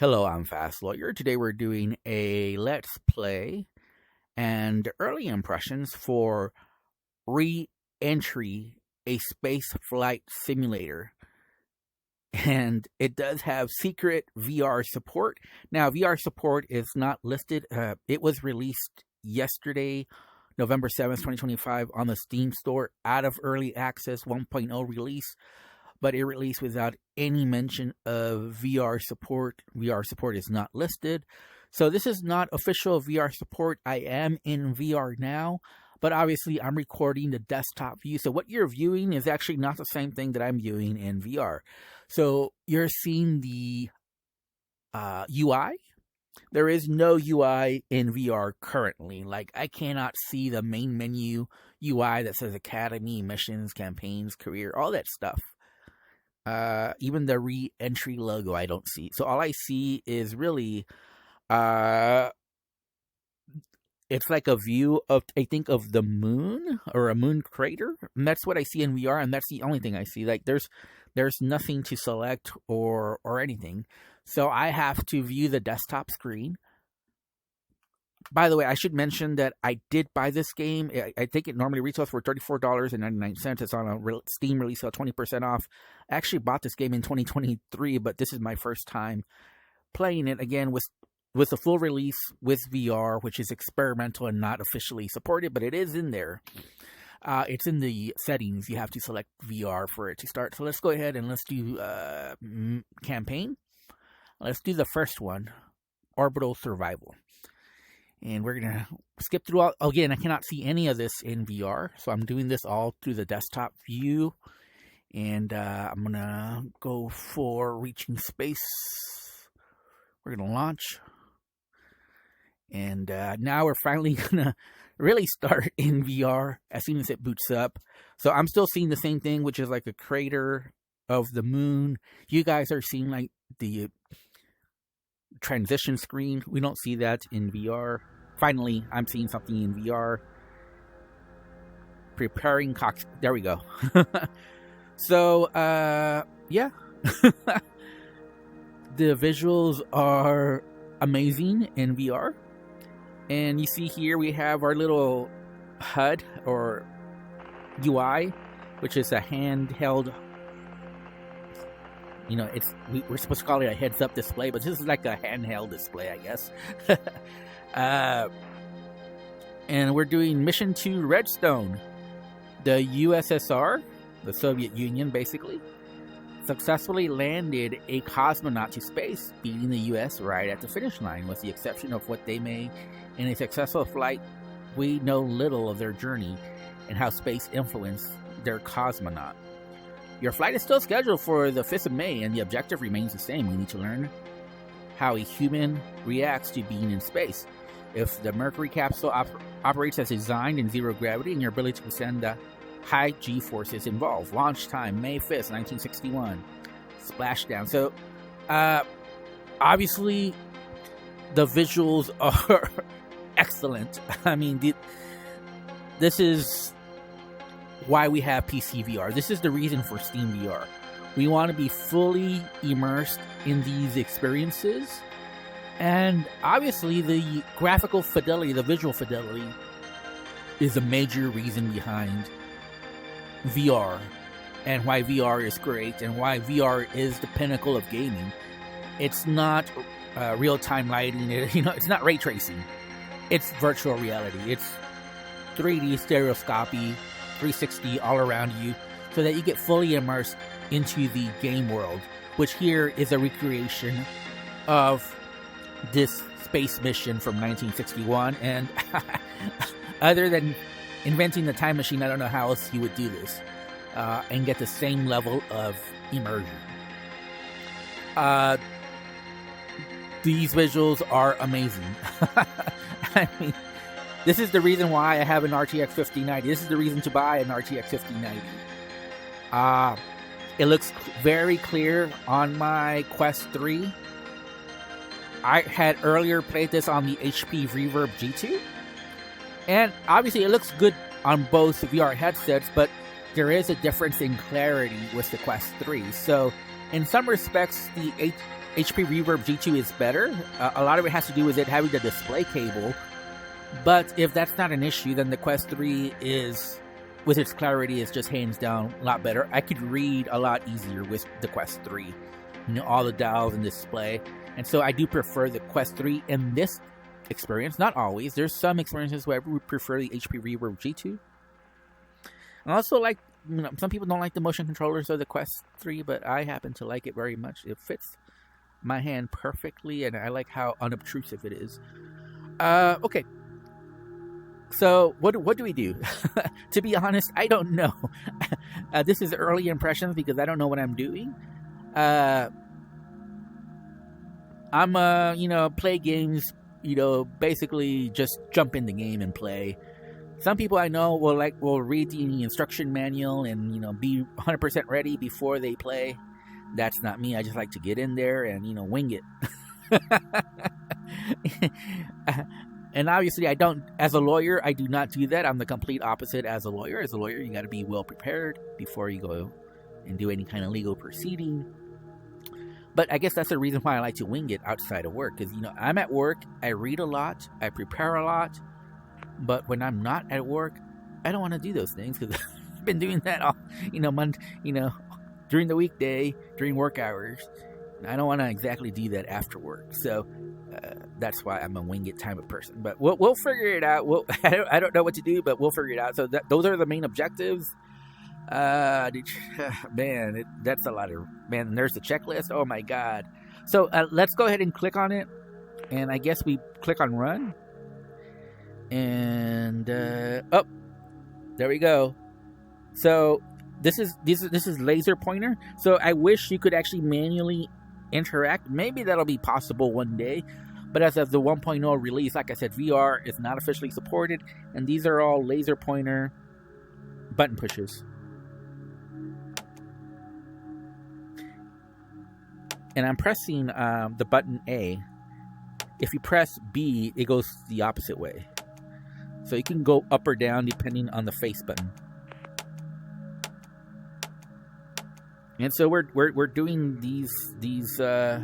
Hello, I'm Fast Lawyer. Today we're doing a Let's Play and early impressions for Reentry, a space flight simulator. And it does have secret VR support. Now, VR support is not listed. It was released yesterday, November 7th, 2025, on the Steam store out of early access 1.0 release. But it released without any mention of VR support. VR support is not listed. So this is not official VR support. I am in VR now, but obviously I'm recording the desktop view. So what you're viewing is actually not the same thing that I'm viewing in VR. So you're seeing the UI. There is no UI in VR currently. Like, I cannot see the main menu UI that says Academy, Missions, Campaigns, Career, all that stuff. Even the Reentry logo I don't see. So all I see is really it's like a view of, I think, of the moon or a moon crater, and that's what I see in VR, and that's the only thing I see. Like, there's nothing to select or anything. So I have to view the desktop screen. By the way, I should mention that I did buy this game. I think it normally retails for $34.99. It's on a Steam release sale, 20% off. I actually bought this game in 2023, but this is my first time playing it again with the full release with VR, which is experimental and not officially supported, but it is in there. It's in the settings. You have to select VR for it to start. So let's go ahead and let's do campaign. Let's do the first one, Orbital Survival. And we're going to skip through all. Again, I cannot see any of this in VR, so I'm doing this all through the desktop view. And I'm going to go for reaching space. We're going to launch. And now we're finally going to really start in VR as soon as it boots up. So I'm still seeing the same thing, which is like a crater of the moon. You guys are seeing like the transition screen. We don't see that in VR. Finally, I'm seeing something in VR. Preparing Cockpit. There we go. So, yeah. The visuals are amazing in VR. And you see here we have our little HUD or UI, which is a handheld. You know, we're supposed to call it a heads-up display, but this is like a handheld display, I guess. And we're doing Mission to Redstone. The USSR, the Soviet Union, basically, successfully landed a cosmonaut to space, beating the U.S. right at the finish line. With the exception of what they made in a successful flight, we know little of their journey and how space influenced their cosmonaut. Your flight is still scheduled for the 5th of May, and the objective remains the same. We need to learn how a human reacts to being in space. If the Mercury capsule operates as designed in zero gravity, and your ability to withstand the high G-forces involved. Launch time, May 5th, 1961. Splashdown. So, obviously, the visuals are excellent. I mean, this is why we have PC VR. This is the reason for Steam VR. We want to be fully immersed in these experiences, and obviously the graphical fidelity, the visual fidelity, is a major reason behind VR and why VR is great and why VR is the pinnacle of gaming. It's not real-time lighting. It's not ray tracing. It's virtual reality. It's 3D stereoscopy, 360 all around you, so that you get fully immersed into the game world, which here is a recreation of this space mission from 1961. And other than inventing the time machine, I don't know how else you would do this and get the same level of immersion. These visuals are amazing. I mean, this is the reason why I have an RTX 5090. This is the reason to buy an RTX 5090. It looks very clear on my Quest 3. I had earlier played this on the HP Reverb G2. And obviously it looks good on both VR headsets, but there is a difference in clarity with the Quest 3. So in some respects, the HP Reverb G2 is better. A lot of it has to do with it having the display cable. But if that's not an issue, then the Quest 3 is, with its clarity, is just hands down a lot better. I could read a lot easier with the Quest 3. You know, all the dials and display. And so I do prefer the Quest 3 in this experience. Not always. There's some experiences where I would prefer the HP Reverb G2. I also like, you know, some people don't like the motion controllers of the Quest 3, but I happen to like it very much. It fits my hand perfectly, and I like how unobtrusive it is. Okay. So, what do we do? To be honest, I don't know. This is early impressions because I don't know what I'm doing. I'm, play games, basically just jump in the game and play. Some people I know will read the instruction manual and, be 100% ready before they play. That's not me. I just like to get in there and, wing it. And obviously, I don't, as a lawyer, I do not do that. I'm the complete opposite as a lawyer. As a lawyer, you got to be well prepared before you go and do any kind of legal proceeding. But I guess that's the reason why I like to wing it outside of work. Because, I'm at work, I read a lot, I prepare a lot. But when I'm not at work, I don't want to do those things because I've been doing that all, during the weekday, during work hours. I don't want to exactly do that after work. So that's why I'm a wing it type of person. But we'll figure it out. I don't know what to do, but we'll figure it out. So those are the main objectives. That's a lot of, man, there's the checklist. Oh my God. So let's go ahead and click on it. And I guess we click on run. And, there we go. So this is laser pointer. So I wish you could actually manually interact. Maybe that'll be possible one day. But as of the 1.0 release, like I said, VR is not officially supported. And these are all laser pointer button pushes. And I'm pressing the button A. If you press B, it goes the opposite way. So you can go up or down depending on the face button. And so we're doing these the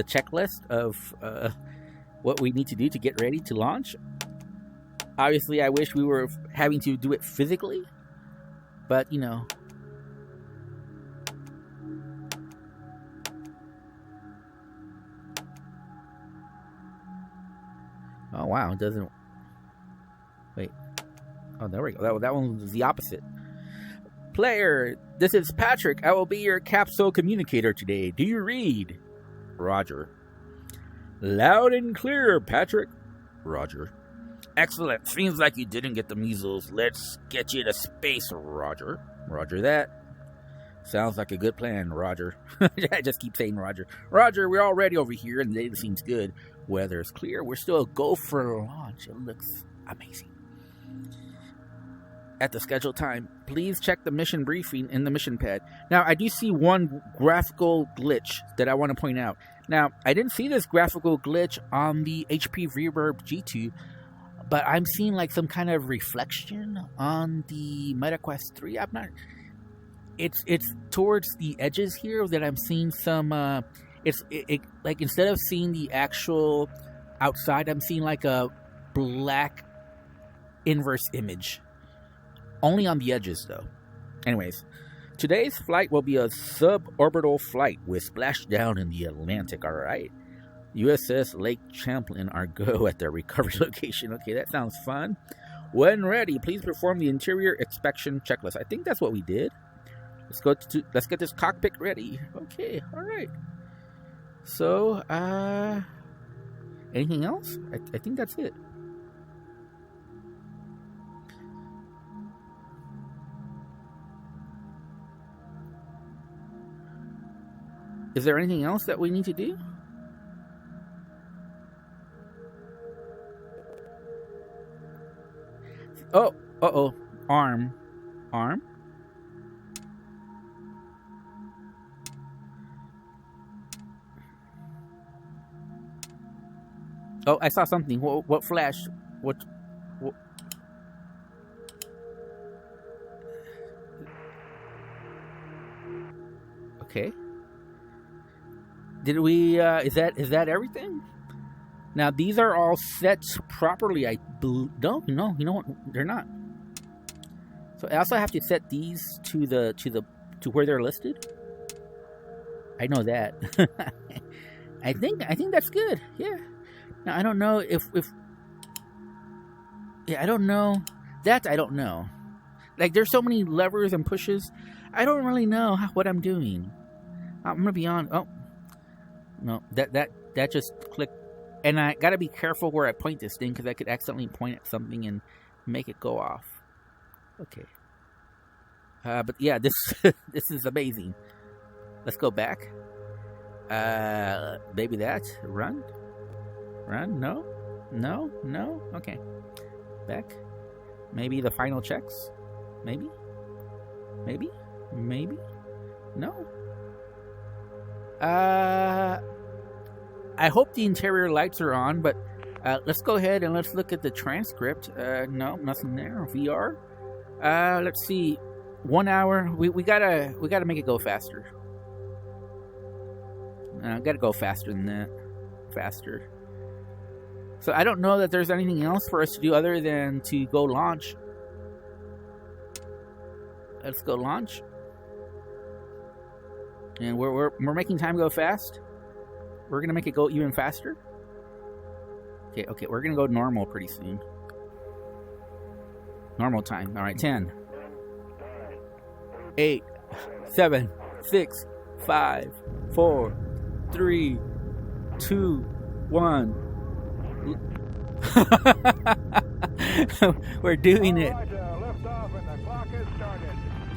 checklist of what we need to do to get ready to launch. Obviously, I wish we were having to do it physically, but Oh wow, it doesn't. Wait. Oh, there we go. That one was the opposite. Player, this is Patrick. I will be your capsule communicator today. Do you read? Roger. Loud and clear, Patrick. Roger. Excellent. Seems like you didn't get the measles. Let's get you to space, Roger. Roger that. Sounds like a good plan, Roger. I just keep saying Roger. Roger, we're all ready over here, and the data seems good. Weather is clear. We're still a go for launch. It looks amazing. At the scheduled time, please check the mission briefing in the mission pad. Now, I do see one graphical glitch that I want to point out. Now, I didn't see this graphical glitch on the HP Reverb G2, but I'm seeing like some kind of reflection on the MetaQuest 3. I'm not... It's towards the edges here that I'm seeing some... like instead of seeing the actual outside, I'm seeing like a black inverse image. Only on the edges, though. Anyways, today's flight will be a suborbital flight with splashdown in the Atlantic, alright? USS Lake Champlain are go at their recovery location. Okay, that sounds fun. When ready, please perform the interior inspection checklist. I think that's what we did. Let's get this cockpit ready. Okay, alright. So, anything else? I think that's it. Is there anything else that we need to do? Oh, uh-oh. Arm. Oh, I saw something. What flash? What? Okay. Did we? Is that everything? Now these are all set properly. I don't. No, you know what? They're not. So I also have to set these to where they're listed. I know that. I think that's good. Yeah. Now I don't know if yeah, I don't know. That I don't know. Like there's so many levers and pushes. I don't really know what I'm doing. I'm gonna be on. Oh no, that just clicked. And I gotta be careful where I point this thing because I could accidentally point at something and make it go off. Okay. But yeah, this this is amazing. Let's go back. Maybe that. Run. No. Okay. Back. Maybe the final checks. Maybe. No. I hope the interior lights are on, but let's go ahead and let's look at the transcript. No, nothing there. VR. Let's see. 1 hour. We gotta make it go faster. Gotta go faster than that. Faster. So I don't know that there's anything else for us to do other than to go launch. Let's go launch. And we're making time go fast. We're gonna make it go even faster. Okay, we're gonna go normal pretty soon. Normal time. All right, 10, 8, 7, 6, 5, 4, 3, 2, 1. We're doing it.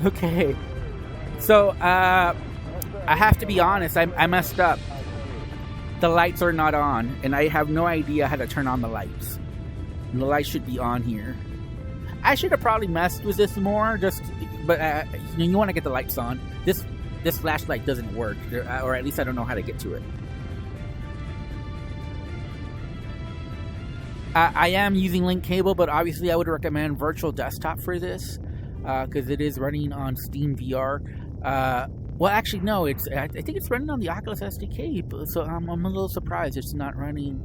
Okay. So, I have to be honest. I messed up. The lights are not on, and I have no idea how to turn on the lights. And the lights should be on here. I should have probably messed with this more, but you want to get the lights on. This flashlight doesn't work, or at least I don't know how to get to it. I am using link cable, but obviously I would recommend virtual desktop for this because it is running on Steam VR. Well, actually, no. I think it's running on the Oculus SDK, so I'm a little surprised it's not running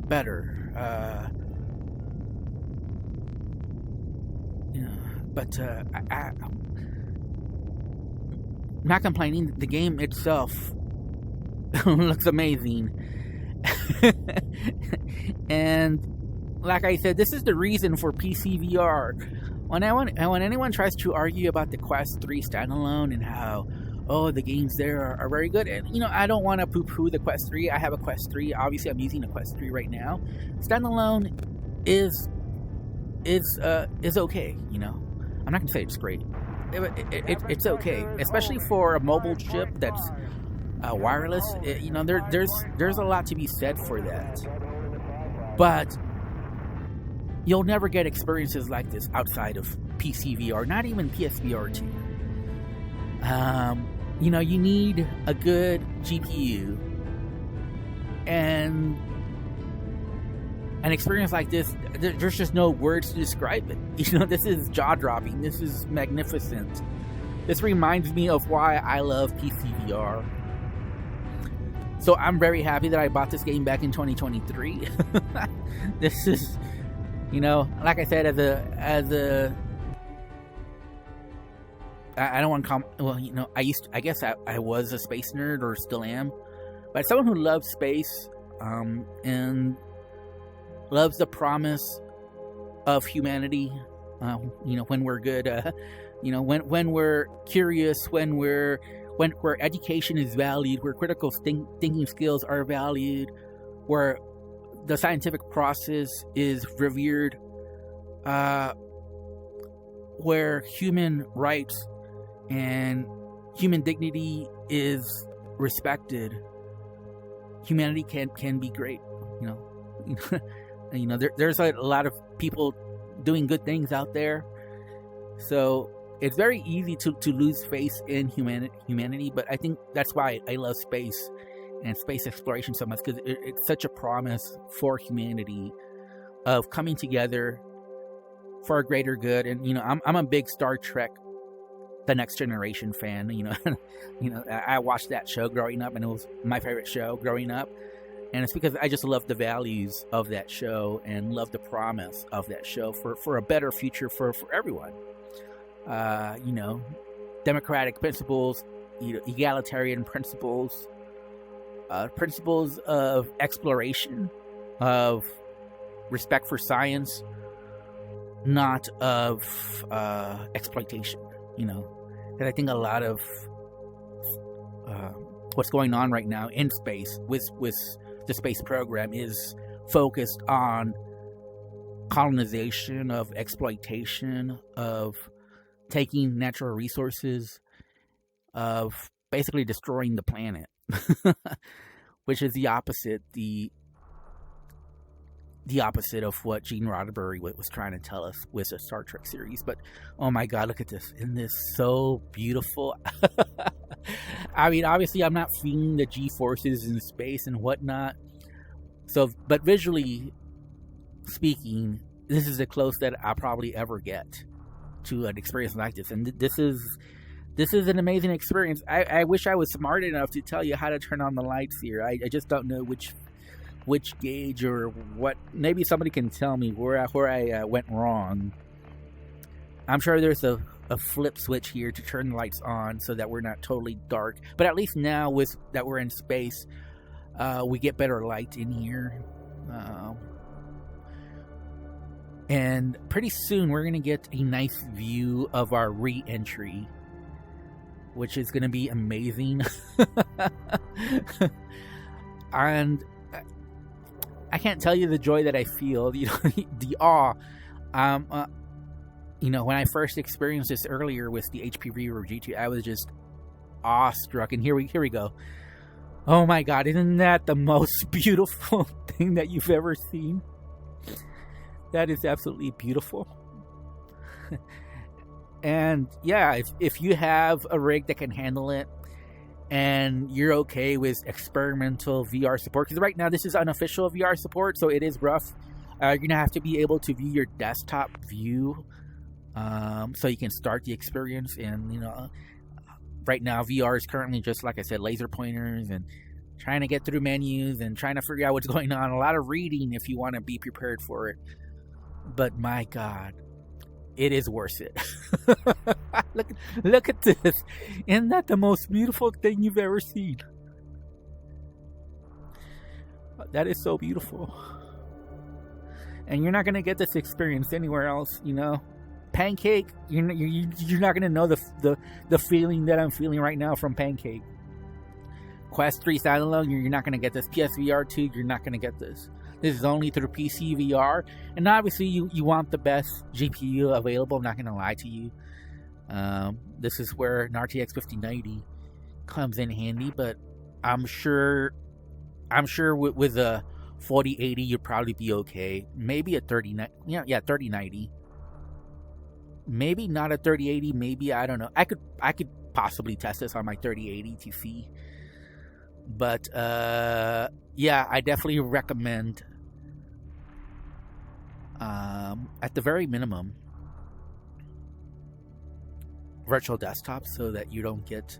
better. But I'm not complaining. The game itself looks amazing. And like I said, this is the reason for PC VR. When anyone tries to argue about the Quest 3 standalone and how the games there are very good, and I don't want to poo-poo the Quest 3. I have a Quest 3. Obviously, I'm using a Quest 3 right now. Standalone is okay. I'm not gonna say it's great. It's okay, especially for a mobile chip that's wireless. There's a lot to be said for that, but you'll never get experiences like this outside of PC VR, not even PSVR 2. You need a good GPU, and an experience like this, there's just no words to describe it. This is jaw-dropping. This is magnificent. This reminds me of why I love PC VR. So I'm very happy that I bought this game back in 2023. This is, like I said, I don't want to call. Well, I guess I was a space nerd, or still am, but someone who loves space, and loves the promise of humanity. When we're good, when we're curious, where education is valued, where critical thinking skills are valued, where the scientific process is revered, where human rights and human dignity is respected, humanity can be great. There's a lot of people doing good things out there, so it's very easy to lose faith in humanity. But I think that's why I love space and space exploration so much, because it's such a promise for humanity of coming together for a greater good. And I'm a big Star Trek the Next Generation fan. I watched that show growing up, and it was my favorite show growing up. And it's because I just love the values of that show and love the promise of that show for a better future for everyone. Democratic principles, egalitarian principles, principles of exploration, of respect for science, not of exploitation. And I think a lot of what's going on right now in space with the space program is focused on colonization, of exploitation, of taking natural resources, of basically destroying the planet, which is the opposite of what Gene Roddenberry was trying to tell us with the Star Trek series. But oh my God, look at this! Isn't this so beautiful? I mean, obviously, I'm not feeling the G-forces in space and whatnot. So, but visually speaking, this is the closest that I'll probably ever get to an experience like this, and this is an amazing experience. I wish I was smart enough to tell you how to turn on the lights here. I just don't know which gauge or what. Maybe somebody can tell me where I went wrong. I'm sure there's a flip switch here to turn the lights on so that we're not totally dark. But at least now that we're in space, we get better light in here. And pretty soon we're going to get a nice view of our Reentry, which is going to be amazing. And I can't tell you the joy that I feel, the awe. When I first experienced this earlier with the HP Reaver G2, I was just awestruck. And here we go. Oh my God, isn't that the most beautiful thing that you've ever seen? That is absolutely beautiful. And yeah, if you have a rig that can handle it, and you're okay with experimental VR support, because right now this is unofficial VR support, so it is rough. You're going to have to be able to view your desktop view, so you can start the experience. And, right now VR is currently just, like I said, laser pointers and trying to get through menus and trying to figure out what's going on. A lot of reading if you want to be prepared for it. But my God, it is worth it. Look at this. Isn't that the most beautiful thing you've ever seen? That is so beautiful. And you're not going to get this experience anywhere else, Pancake, you're not going to know the feeling that I'm feeling right now from Pancake. Quest 3 standalone, you're not going to get this. PSVR 2, you're not going to get this. This is only through PC VR. And obviously, you want the best GPU available. I'm not going to lie to you. This is where an RTX 5090 comes in handy. But I'm sure with a 4080, you'd probably be okay. Maybe a 3090. Maybe not a 3080. Maybe, I don't know. I could possibly test this on my 3080 to see. But yeah, I definitely recommend, at the very minimum, virtual desktops so that you don't get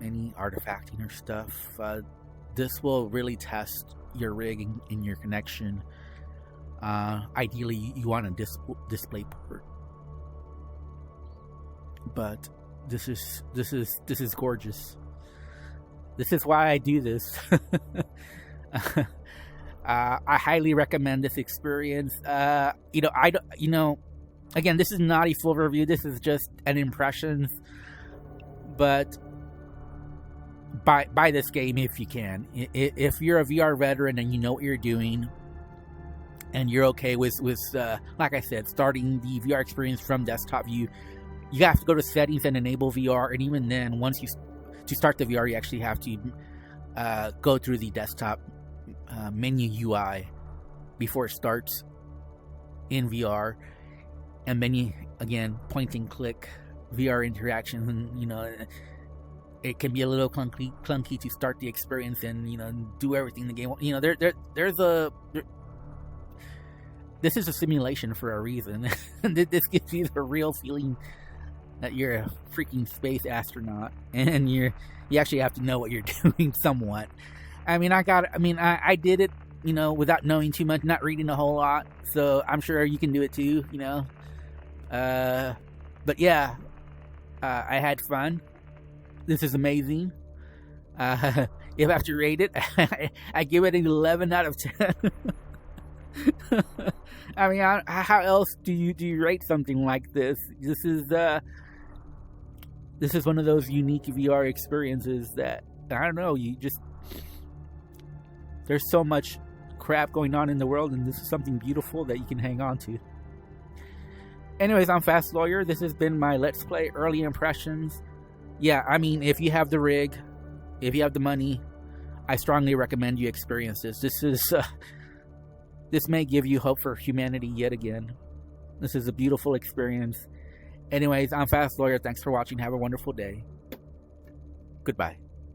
any artifacting or stuff. This will really test your rig and your connection. Ideally, you want a display port, but this is gorgeous. This is why I do this. I highly recommend this experience. Again, this is not a full review. This is just an impressions. But buy this game if you can. If you're a VR veteran and you know what you're doing, and you're okay with like I said, starting the VR experience from desktop view, you have to go to settings and enable VR. And even then, once to start the VR, you actually have to go through the desktop menu UI before it starts in VR. And then you, again, point and click VR interactions, and it can be a little clunky to start the experience and do everything the game. This is a simulation for a reason. This gives you the real feeling that you're a freaking space astronaut, and you actually have to know what you're doing somewhat. I mean, I did it, without knowing too much, not reading a whole lot. So I'm sure you can do it too, But yeah, I had fun. This is amazing. If I have to rate it, I give it an 11 out of 10. I mean, how else do you rate something like this? This is one of those unique VR experiences that, I don't know, there's so much crap going on in the world, and this is something beautiful that you can hang on to. Anyways, I'm Fast Lawyer. This has been my Let's Play Early Impressions. Yeah, I mean, if you have the rig, if you have the money, I strongly recommend you experience this. This may give you hope for humanity yet again. This is a beautiful experience. Anyways, I'm Fast Lawyer. Thanks for watching. Have a wonderful day. Goodbye.